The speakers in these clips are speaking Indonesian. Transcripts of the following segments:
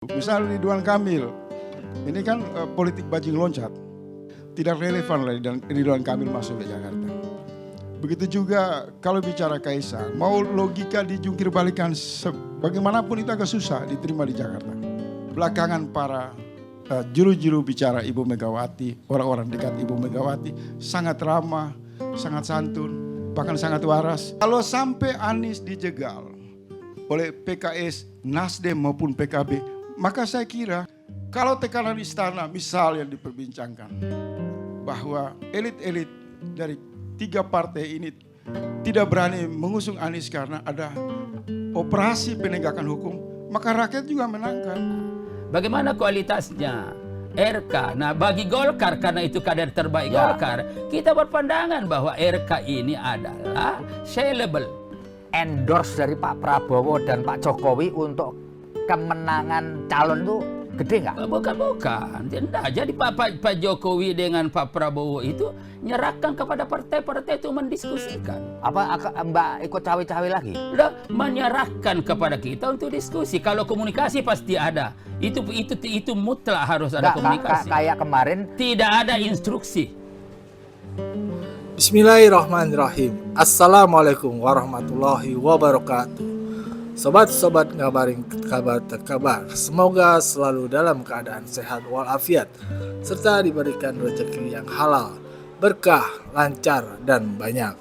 Misal Ridwan Kamil, ini kan politik bajing loncat, tidak relevan lagi dan Ridwan Kamil masuk ke Jakarta. Begitu juga kalau bicara Kaisang, mau logika dijungkir balikan bagaimanapun itu agak susah diterima di Jakarta. Belakangan para juru-juru bicara Ibu Megawati, orang-orang dekat Ibu Megawati sangat ramah, sangat santun, bahkan sangat waras. Kalau sampai Anies dijegal oleh PKS, Nasdem maupun PKB, maka saya kira kalau tekanan istana misal yang diperbincangkan bahwa elit-elit dari tiga partai ini tidak berani mengusung Anies karena ada operasi penegakan hukum, maka rakyat juga menangkan. Bagaimana kualitasnya RK? Nah, bagi Golkar, karena itu kader terbaik Golkar, kita berpandangan bahwa RK ini adalah sellable. Endorse dari Pak Prabowo dan Pak Jokowi untuk kemenangan calon itu gede nggak? Bukan. Jadi Pak Jokowi dengan Pak Prabowo itu nyerahkan kepada partai-partai itu mendiskusikan. Apa Mbak ikut cawe-cawe lagi? Udah menyerahkan kepada kita untuk diskusi. Kalau komunikasi pasti ada. Itu mutlak harus ada komunikasi. Kayak kemarin tidak ada instruksi. Bismillahirrahmanirrahim. Assalamualaikum warahmatullahi wabarakatuh. Sobat-sobat ngabarin kabar terkabar, semoga selalu dalam keadaan sehat walafiat serta diberikan rezeki yang halal, berkah, lancar, dan banyak.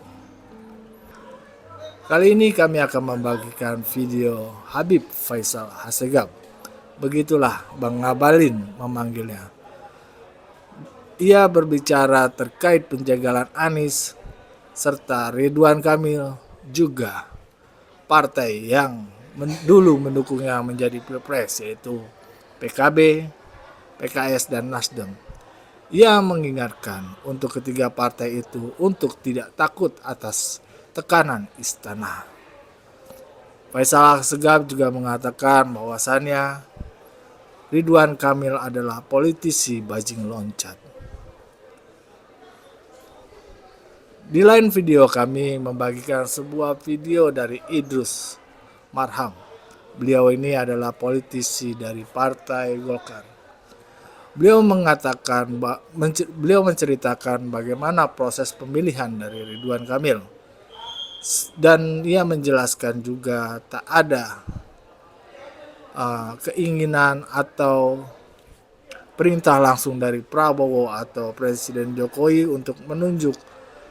Kali ini kami akan membagikan video Habib Faisal Assegaf. Begitulah Bang Ngabalin memanggilnya. Ia berbicara terkait penjagalan Anies serta Ridwan Kamil, juga partai yang dulu mendukungnya menjadi pilpres, yaitu PKB, PKS, dan Nasdem. Ia mengingatkan untuk ketiga partai itu untuk tidak takut atas tekanan istana. Faisal Assegaf juga mengatakan bahwasannya Ridwan Kamil adalah politisi bajing loncat. Di lain video kami membagikan sebuah video dari Idrus Marham. Beliau ini adalah politisi dari Partai Golkar. Beliau menceritakan bagaimana proses pemilihan dari Ridwan Kamil. Dan ia menjelaskan juga tak ada keinginan atau perintah langsung dari Prabowo atau Presiden Jokowi untuk menunjuk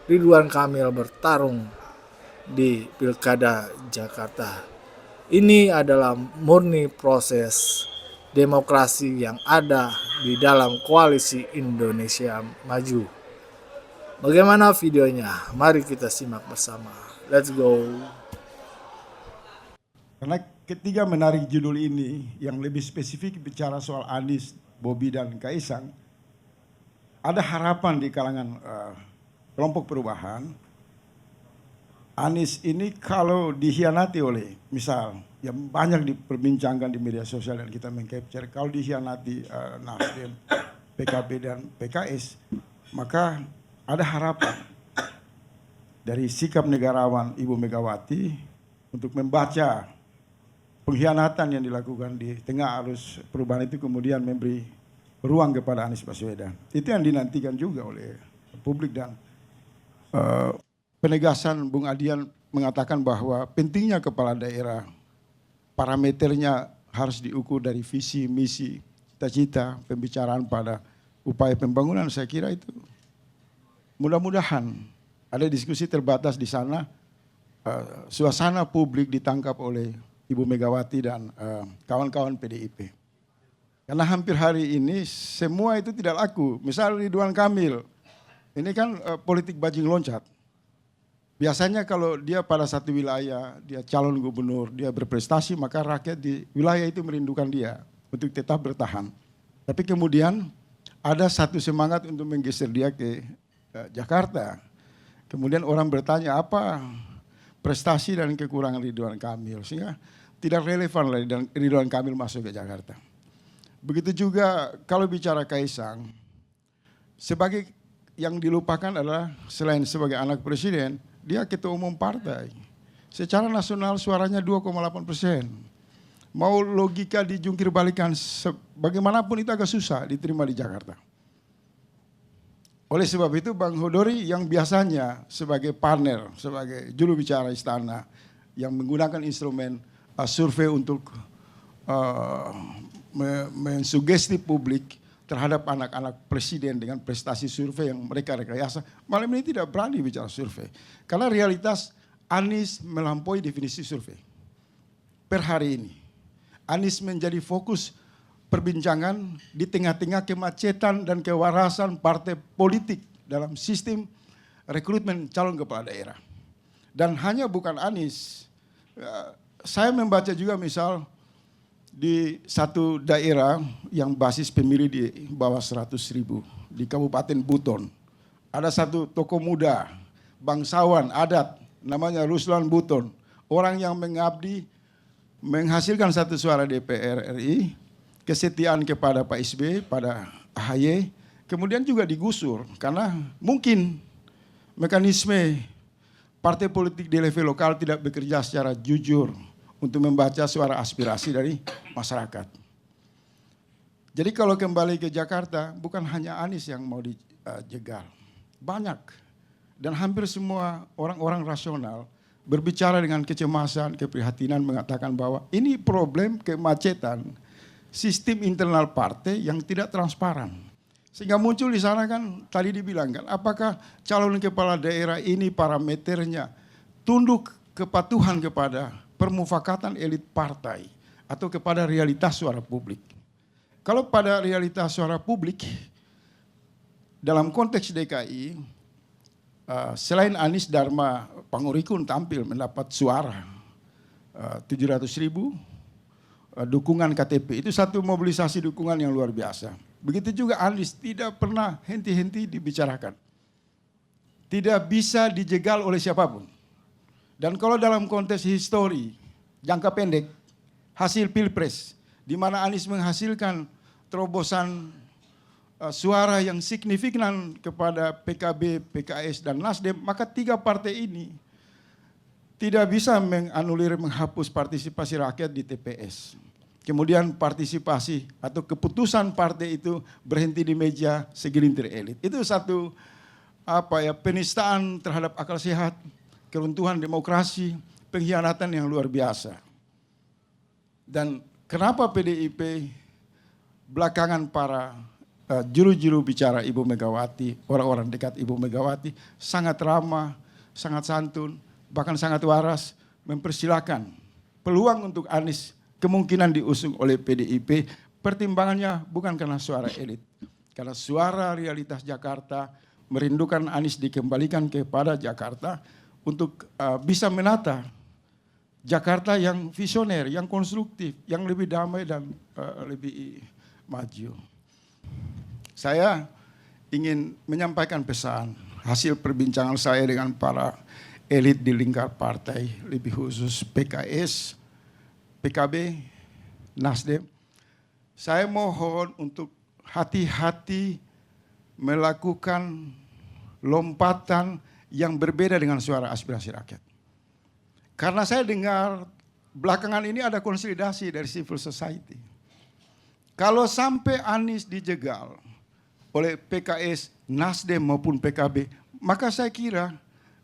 Ridwan Kamil bertarung di Pilkada Jakarta. Ini adalah murni proses demokrasi yang ada di dalam koalisi Indonesia Maju. Bagaimana videonya? Mari kita simak bersama. Let's go. Karena ketiga menarik judul ini yang lebih spesifik bicara soal Anies, Bobi, dan Kaisang, ada harapan di kalangan kelompok perubahan. Anies ini kalau dikhianati oleh, misal yang banyak diperbincangkan di media sosial dan kita mengcapture, kalau dikhianati Nasdem, PKB, dan PKS, maka ada harapan dari sikap negarawan Ibu Megawati untuk membaca pengkhianatan yang dilakukan di tengah arus perubahan itu, kemudian memberi ruang kepada Anies Baswedan. Itu yang dinantikan juga oleh publik. Dan penegasan Bung Adian mengatakan bahwa pentingnya kepala daerah, parameternya harus diukur dari visi, misi, cita-cita, pembicaraan pada upaya pembangunan. Saya kira itu mudah-mudahan ada diskusi terbatas di sana, suasana publik ditangkap oleh Ibu Megawati dan kawan-kawan PDIP. Karena hampir hari ini semua itu tidak laku. Misal Ridwan Kamil, ini kan politik bajing loncat. Biasanya kalau dia pada satu wilayah, dia calon gubernur, dia berprestasi, maka rakyat di wilayah itu merindukan dia untuk tetap bertahan. Tapi kemudian ada satu semangat untuk menggeser dia ke Jakarta. Kemudian orang bertanya apa prestasi dan kekurangan Ridwan Kamil, sehingga tidak relevan lagi dan Ridwan Kamil masuk ke Jakarta. Begitu juga kalau bicara Kaisang, sebagai yang dilupakan adalah selain sebagai anak presiden, dia ketua umum partai. Secara nasional suaranya 2,8%. mau logika dijungkir balikan bagaimanapun itu agak susah diterima di Jakarta. Oleh sebab itu Bang Hodori yang biasanya sebagai panel, sebagai juru bicara istana yang menggunakan instrumen survei untuk mensugesti publik terhadap anak-anak presiden dengan prestasi survei yang mereka rekayasa, malam ini tidak berani bicara survei. Karena realitas Anies melampaui definisi survei. Per hari ini, Anies menjadi fokus perbincangan di tengah-tengah kemacetan dan kewarasan partai politik dalam sistem rekrutmen calon kepala daerah. Dan hanya bukan Anies, saya membaca juga misal di satu daerah yang basis pemilih di bawah 100.000 di Kabupaten Buton. Ada satu tokoh muda, bangsawan adat, namanya Ruslan Buton. Orang yang mengabdi, menghasilkan satu suara DPR RI, kesetiaan kepada Pak SBY, pada AHY, kemudian juga digusur karena mungkin mekanisme partai politik di level lokal tidak bekerja secara jujur untuk membaca suara aspirasi dari masyarakat. Jadi kalau kembali ke Jakarta, bukan hanya Anies yang mau dijegal. Banyak. Dan hampir semua orang-orang rasional berbicara dengan kecemasan, keprihatinan, mengatakan bahwa ini problem kemacetan sistem internal partai yang tidak transparan. Sehingga muncul di sana kan, tadi dibilangkan, apakah calon kepala daerah ini parameternya tunduk kepatuhan kepada permufakatan elit partai atau kepada realitas suara publik. Kalau pada realitas suara publik, dalam konteks DKI, selain Anies Dharma Pangurikun tampil mendapat suara 700.000, dukungan KTP, itu satu mobilisasi dukungan yang luar biasa. Begitu juga Anies tidak pernah henti-henti dibicarakan. Tidak bisa dijegal oleh siapapun. Dan kalau dalam konteks histori, jangka pendek, hasil pilpres, di mana Anies menghasilkan terobosan suara yang signifikan kepada PKB, PKS, dan Nasdem, maka tiga partai ini tidak bisa menganulir, menghapus partisipasi rakyat di TPS. Kemudian partisipasi atau keputusan partai itu berhenti di meja segelintir elit. Itu satu penistaan terhadap akal sehat, keruntuhan demokrasi, pengkhianatan yang luar biasa. Dan kenapa PDIP belakangan para juru-juru bicara Ibu Megawati, orang-orang dekat Ibu Megawati sangat ramah, sangat santun, bahkan sangat waras, mempersilahkan peluang untuk Anies kemungkinan diusung oleh PDIP, pertimbangannya bukan karena suara elit. Karena suara realitas Jakarta merindukan Anies dikembalikan kepada Jakarta untuk bisa menata Jakarta yang visioner, yang konstruktif, yang lebih damai dan lebih maju. Saya ingin menyampaikan pesan hasil perbincangan saya dengan para elit di lingkar partai, lebih khusus PKS, PKB, Nasdem. Saya mohon untuk hati-hati melakukan lompatan yang berbeda dengan suara aspirasi rakyat. Karena saya dengar belakangan ini ada konsolidasi dari civil society. Kalau sampai Anies dijegal oleh PKS, Nasdem maupun PKB, maka saya kira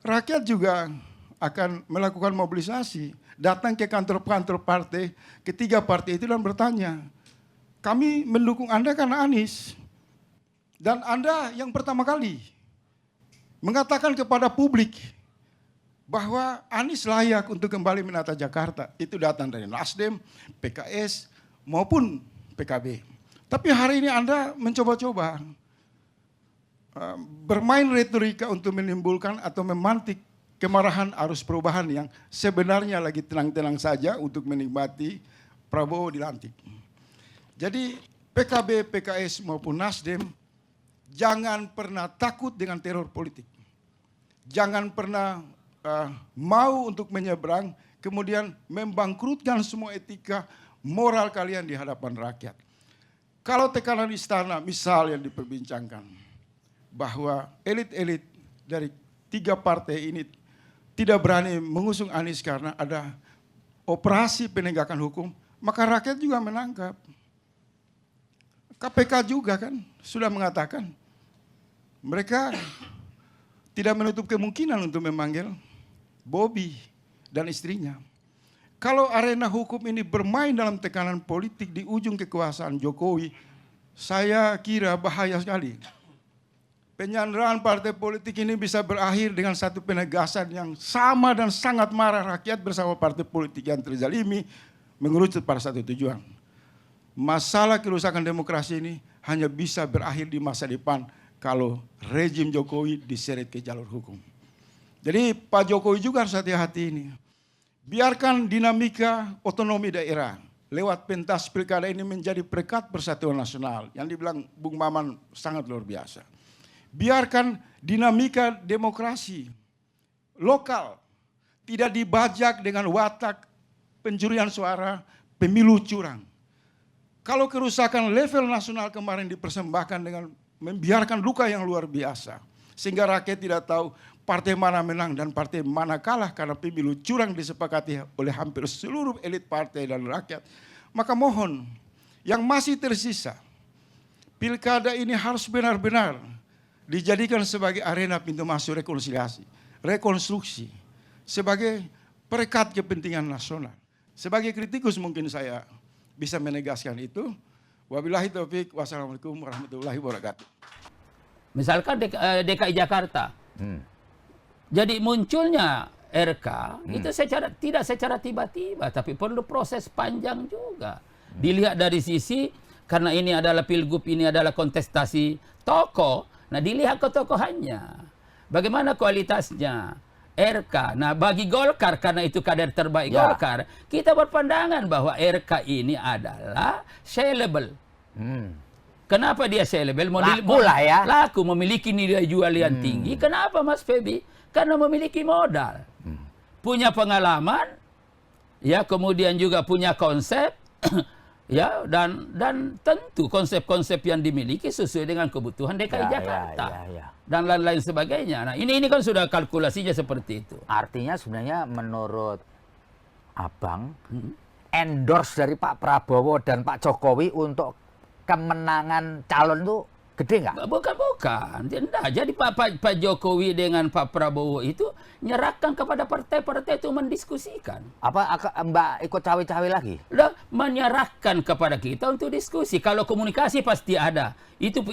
rakyat juga akan melakukan mobilisasi, datang ke kantor-kantor partai, ketiga partai itu dan bertanya, kami mendukung Anda karena Anies. Dan Anda yang pertama kali mengatakan kepada publik bahwa Anies layak untuk kembali menata Jakarta. Itu datang dari Nasdem, PKS maupun PKB. Tapi hari ini Anda mencoba-coba bermain retorika untuk menimbulkan atau memantik kemarahan arus perubahan yang sebenarnya lagi tenang-tenang saja untuk menikmati Prabowo dilantik. Jadi PKB, PKS maupun Nasdem jangan pernah takut dengan teror politik. Jangan pernah mau untuk menyeberang kemudian membangkrutkan semua etika moral kalian di hadapan rakyat. Kalau tekanan istana misal yang diperbincangkan bahwa elit-elit dari tiga partai ini tidak berani mengusung Anies karena ada operasi penegakan hukum, maka rakyat juga menangkap. KPK juga kan sudah mengatakan mereka tidak menutup kemungkinan untuk memanggil Bobi dan istrinya. Kalau arena hukum ini bermain dalam tekanan politik di ujung kekuasaan Jokowi, saya kira bahaya sekali. Penyanderaan partai politik ini bisa berakhir dengan satu penegasan yang sama dan sangat marah rakyat bersama partai politik yang terzalimi mengerucut pada satu tujuan. Masalah kerusakan demokrasi ini hanya bisa berakhir di masa depan kalau rejim Jokowi diseret ke jalur hukum. Jadi Pak Jokowi juga harus hati-hati ini. Biarkan dinamika otonomi daerah lewat pentas pilkada ini menjadi perekat persatuan nasional. Yang dibilang Bung Maman sangat luar biasa. Biarkan dinamika demokrasi lokal tidak dibajak dengan watak pencurian suara, pemilu curang. Kalau kerusakan level nasional kemarin dipersembahkan dengan membiarkan luka yang luar biasa. Sehingga rakyat tidak tahu partai mana menang dan partai mana kalah karena pemilu curang disepakati oleh hampir seluruh elit partai dan rakyat. Maka mohon yang masih tersisa, pilkada ini harus benar-benar dijadikan sebagai arena pintu masuk rekonsiliasi, rekonstruksi, sebagai perekat kepentingan nasional. Sebagai kritikus mungkin saya bisa menegaskan itu. Wabillahi taufik, wassalamualaikum warahmatullahi wabarakatuh. Misalkan DKI Jakarta. Jadi munculnya RK itu tidak secara tiba-tiba, tapi perlu proses panjang juga. Dilihat dari sisi, karena ini adalah pilgub, ini adalah kontestasi tokoh. Nah, dilihat ketokohannya. Bagaimana kualitasnya RK. Nah, bagi Golkar, karena itu kader terbaik Golkar, kita berpandangan bahwa RK ini adalah sellable. Kenapa dia sellable? Laku lah ya. Laku, memiliki nilai jual yang tinggi. Kenapa Mas Febi? Karena memiliki modal. Punya pengalaman, ya, kemudian juga punya konsep, ya, dan tentu konsep-konsep yang dimiliki sesuai dengan kebutuhan DKI Jakarta. Dan lain-lain sebagainya. Nah, ini kan sudah kalkulasinya seperti itu. Artinya sebenarnya menurut Abang, endorse dari Pak Prabowo dan Pak Jokowi untuk kemenangan calon itu gede nggak? Bukan. Tidak. Jadi Pak Jokowi dengan Pak Prabowo itu nyerahkan kepada partai-partai itu mendiskusikan. Apa Mbak ikut cawe-cawe lagi? Menyerahkan kepada kita untuk diskusi. Kalau komunikasi pasti ada. Itu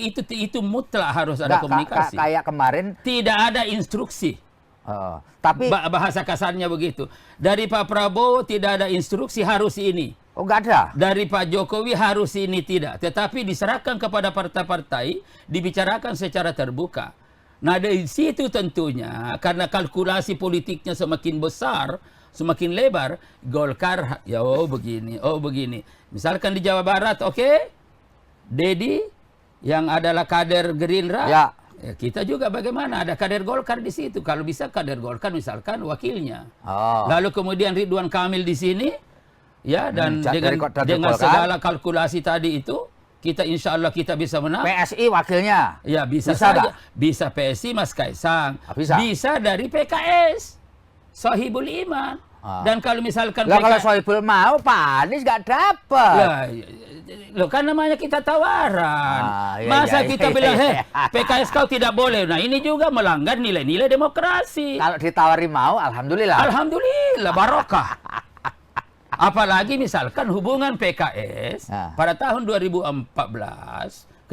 mutlak harus ada komunikasi. Kayak kemarin tidak ada instruksi. Tapi bahasa kasarnya begitu. Dari Pak Prabowo tidak ada instruksi harus ini. Oh, nggak ada. Dari Pak Jokowi harus ini, tidak. Tetapi diserahkan kepada partai-partai, dibicarakan secara terbuka. Nah, dari situ tentunya karena kalkulasi politiknya semakin besar, semakin lebar, Golkar ya begini. Misalkan di Jawa Barat, Dedi yang adalah kader Gerindra. Ya, kita juga bagaimana ada kader Golkar di situ. Kalau bisa kader Golkar misalkan wakilnya. Lalu kemudian Ridwan Kamil di sini. Ya, dan dengan segala kalkulasi tadi itu, kita insya Allah kita bisa menang. PSI wakilnya? Ya, bisa saja. Bisa PSI Mas Kaisang. Bisa dari PKS. Sohibul Iman. Dan kalau misalkan kalau Sohibul mau, Pak Anies nggak dapat. Loh, kan namanya kita tawaran. Masa kita bilang, PKS kau tidak boleh. Nah, ini juga melanggar nilai-nilai demokrasi. Kalau ditawari mau, alhamdulillah. Alhamdulillah, barokah. Apalagi misalkan hubungan PKS pada tahun 2014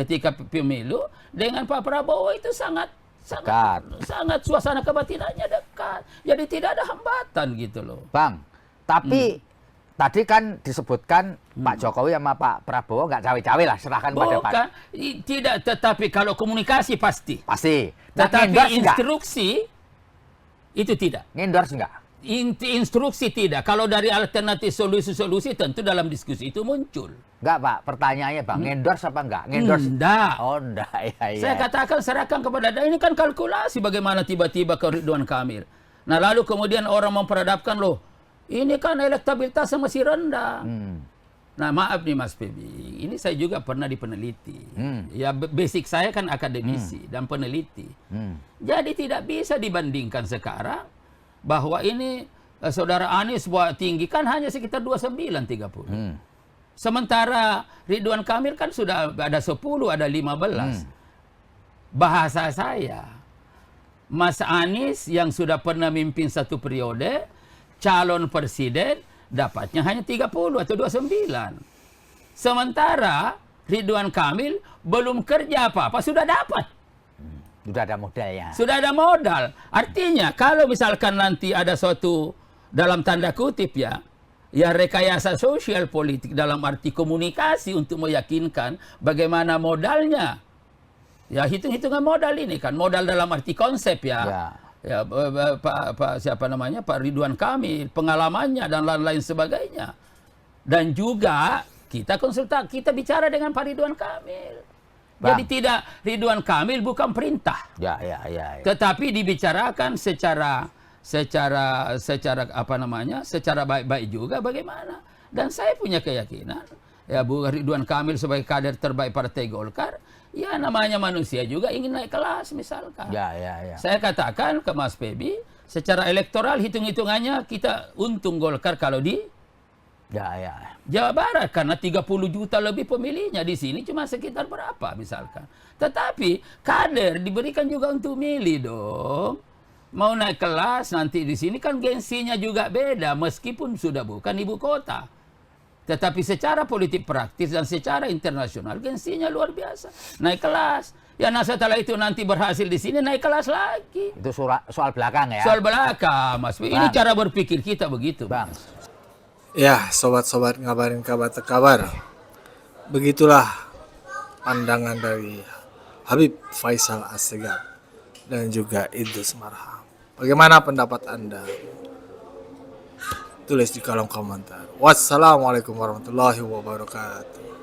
ketika pemilu dengan Pak Prabowo itu sangat suasana kebatinannya dekat. Jadi tidak ada hambatan gitu loh. Bang, tapi tadi kan disebutkan Pak Jokowi sama Pak Prabowo nggak cawe-cawe lah, serahkan pada Pak. Tidak, tetapi kalau komunikasi pasti. Tetapi instruksi itu tidak. Ngendorse nggak? Instruksi tidak. Kalau dari alternatif solusi-solusi tentu dalam diskusi itu muncul. Enggak, Pak. Pertanyaannya, Bang, ngendorse apa enggak? Ngendorse. Enggak. Oh, enggak. Ya. Saya katakan serahkan kepada ini kan kalkulasi bagaimana tiba-tiba ke Ridwan Kamil. Nah, lalu kemudian orang memperadabkan loh. Ini kan elektabilitasnya masih rendah. Nah, maaf nih Mas Febi, ini saya juga pernah dipeneliti. Ya, basic saya kan akademisi dan peneliti. Jadi tidak bisa dibandingkan sekarang bahwa ini saudara Anies buat tinggi kan hanya sekitar 29-30. Sementara Ridwan Kamil kan sudah ada 10, ada 15. Bahasa saya, Mas Anies yang sudah pernah mimpin 1 periode, calon presiden, dapatnya hanya 30 atau 29. Sementara Ridwan Kamil belum kerja apa-apa, sudah dapat. Sudah ada modalnya. Sudah ada modal. Artinya kalau misalkan nanti ada suatu dalam tanda kutip ya rekayasa sosial politik dalam arti komunikasi untuk meyakinkan bagaimana modalnya. Ya hitung-hitungan modal ini kan, modal dalam arti konsep ya. Ya siapa namanya? Pak Ridwan Kamil, pengalamannya dan lain-lain sebagainya. Dan juga kita kita bicara dengan Pak Ridwan Kamil. Jadi tidak, Ridwan Kamil bukan perintah. Ya. Tetapi dibicarakan secara apa namanya? Secara baik-baik juga bagaimana. Dan saya punya keyakinan ya Bu Ridwan Kamil sebagai kader terbaik Partai Golkar, ya namanya manusia juga ingin naik kelas misalkan. Ya. Saya katakan ke Mas Pebi, secara elektoral hitung-hitungannya kita untung Golkar kalau di Jawa Barat karena 30 juta lebih pemilihnya, di sini cuma sekitar berapa misalkan. Tetapi kader diberikan juga untuk milih dong. Mau naik kelas nanti di sini kan gengsinya juga beda meskipun sudah bukan ibu kota. Tetapi secara politik praktis dan secara internasional gengsinya luar biasa. Naik kelas. Ya nah setelah itu nanti berhasil di sini naik kelas lagi. Itu soal belakang ya. Soal belakang, Mas. Ini cara berpikir kita begitu, Bang. Ya, sobat-sobat ngabarin kabar terkabar. Begitulah pandangan dari Habib Faisal Assegaf dan juga Idrus Marham. Bagaimana pendapat Anda? Tulis di kolom komentar. Wassalamualaikum warahmatullahi wabarakatuh.